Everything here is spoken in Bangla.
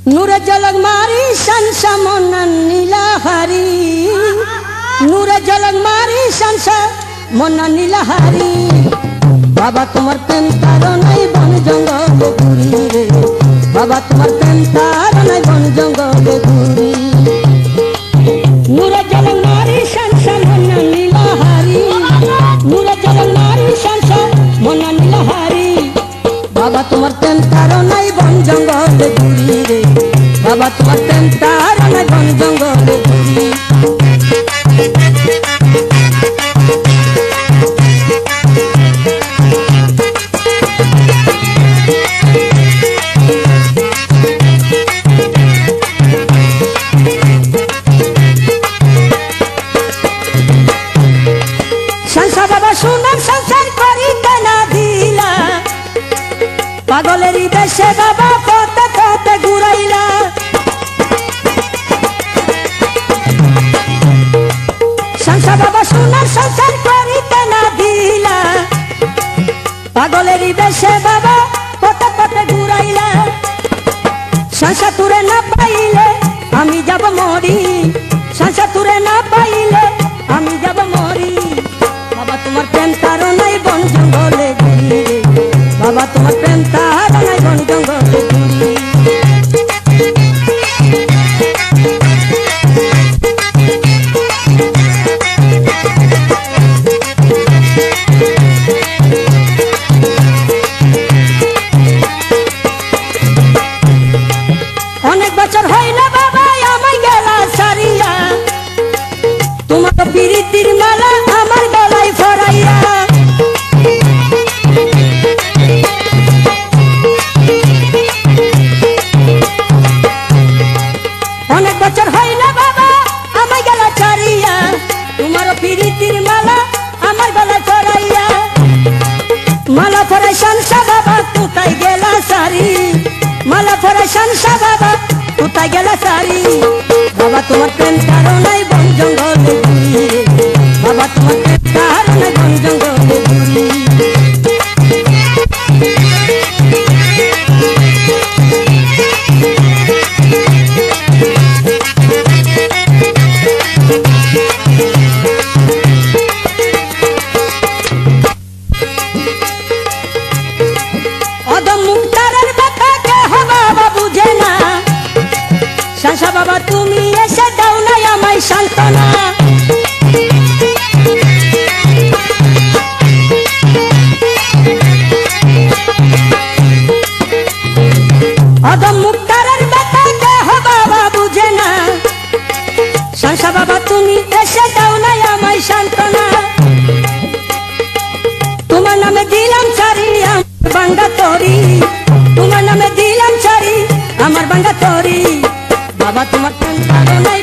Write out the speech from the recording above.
নূরে ঝলক মারি সংসা মন নীলাহারি নূরে ঝলক মারি সংসা মন নীলাহারি বাবা তোমার প্রেম তারনাই বন জঙ্গলে ঘুরি রে বাবা তোমার প্রেম তারনাই বন জঙ্গলে ঘুরি নূরে ঝলক মারি সংসা মন নীলাহারি নূরে ঝলক মারি সংসা মন নীলাহারি বাবা তোমার প্রেম তারনাই বন জঙ্গলে ঘুরি রে বাবা তোমার প্রেম তারনাই বন জঙ্গলে ঘুরি সংসার বাবা সুনাম সংসার করিতে না দিলা পাগলেরই দেশে বাবা পথে পথে ঘুরাইলা সংসার বাবা সুনাম সংসার করিতে না দিলা পাগলেরই দেশে বাবা পথে পথে ঘুরাইলা সংসার তুরে না পাইলে আমি যাব মরি সংসার তুরে না পাইলে আমি যাব মরি বাবা তোমার প্রেম তারনাই বন জঙ্গলে ঘুরি বাবা তোমার প্রেম তারনাই বন জঙ্গলে ঘুরি অনেক বছর হইল বাবা আমায় গেলা সারিয়া তোমার প্রীতির মালা আমার গলায় ফরাইয়া অনেক বছর হইল বাবা আমায় গেলা সারিয়া তোমার প্রীতির মালা আমার গলায় ফরাইয়া মালা ফরাই সংসা বাবা কোথায় গেলা সারি মালা ফরাই সংসা বাবা কোথায় গেলা সারি বাবা তোমার প্রেম তারনাই বন জঙ্গলে ঘুরি বাবা তোমার প্রেম তারনাই বন জঙ্গলে ঘুরি অদম মুক্তারের ব্যথা কেহ বাবা বুঝে না সংসা বাবা তুমি এসে দাও না আমায় সান্ত্বনা অদম মুক্তারের ব্যথা কেহ বাবা বুঝে না সংসা বাবা তুমি এসে দাও না আমায় সান্ত্বনা তোমার নামে দিলাম সারি আমার বাঙ্গা তরি তোমার নামে দিলাম সারি আমার বাঙ্গা তরি বাবা তোমার প্রেম তারনাই